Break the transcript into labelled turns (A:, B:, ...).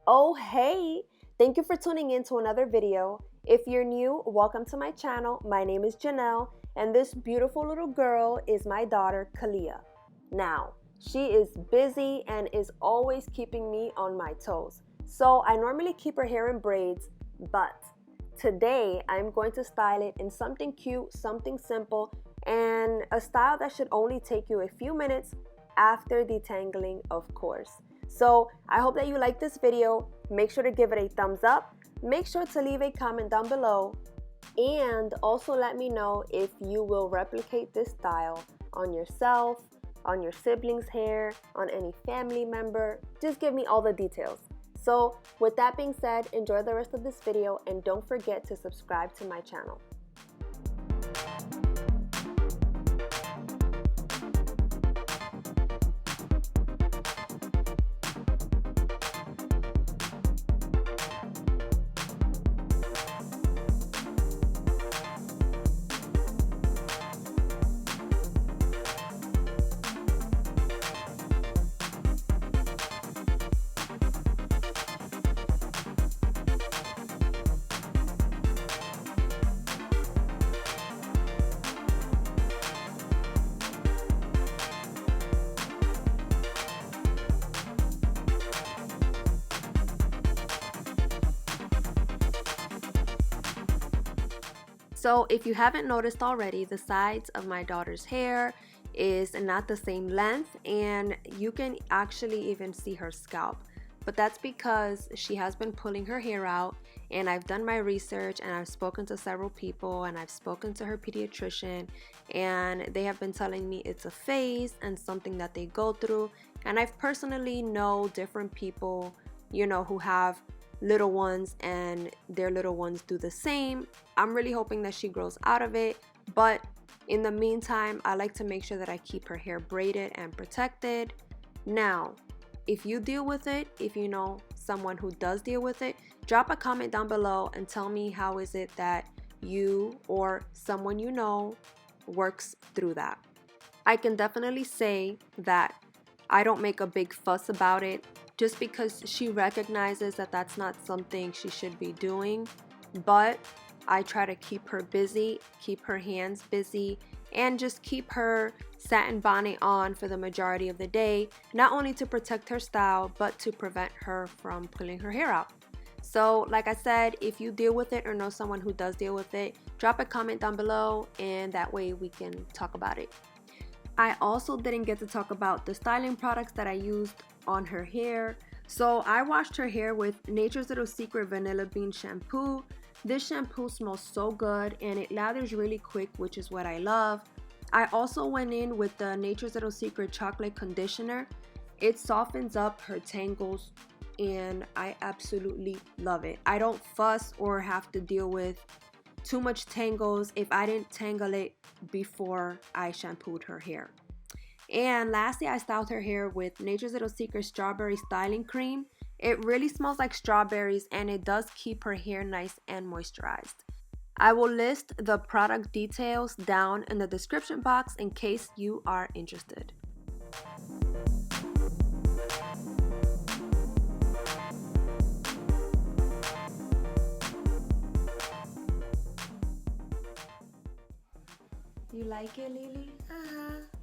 A: Oh, hey! Thank you for tuning in to another video. If you're new, welcome to my channel. My name is Janelle, and this beautiful little girl is my daughter, Kaliyah. Now, she is busy and is always keeping me on my toes. So I normally keep her hair in braids, but today I'm going to style it in something cute, something simple, and a style that should only take you a few minutes after detangling, of course. So I hope that you like this video. Make sure to give it a thumbs up. Make sure to leave a comment down below. And also let me know if you will replicate this style on yourself, on your siblings' hair, on any family member. Just give me all the details. So with that being said, enjoy the rest of this video and don't forget to subscribe to my channel. So if you haven't noticed already, the sides of my daughter's hair is not the same length, and you can actually even see her scalp. But that's because she has been pulling her hair out, and I've done my research and I've spoken to several people and I've spoken to her pediatrician, and they have been telling me it's a phase and something that they go through. And I've personally know different people, who have little ones and their little ones do the same. I'm really hoping that she grows out of it, but in the meantime, I like to make sure that I keep her hair braided and protected. Now, if you deal with it, if you know someone who does deal with it, drop a comment down below and tell me how is it that you or someone you know works through that. I can definitely say that I don't make a big fuss about it, just because she recognizes that that's not something she should be doing. But I try to keep her busy, keep her hands busy, and just keep her satin bonnet on for the majority of the day, not only to protect her style, but to prevent her from pulling her hair out. So like I said, if you deal with it or know someone who does deal with it, drop a comment down below, and that way we can talk about it. I also didn't get to talk about the styling products that I used on her hair. So I washed her hair with Nature's Little Secret Vanilla Bean Shampoo. This shampoo smells so good and it lathers really quick, which is what I love. I also went in with the Nature's Little Secret Chocolate Conditioner. It softens up her tangles and I absolutely love it. I don't fuss or have to deal with too much tangles if I didn't tangle it before I shampooed her hair. And lastly, I styled her hair with Nature's Little Secret Strawberry Styling Cream. It really smells like strawberries and it does keep her hair nice and moisturized. I will list the product details down in the description box in case you are interested. You like it, Lily?
B: Uh-huh.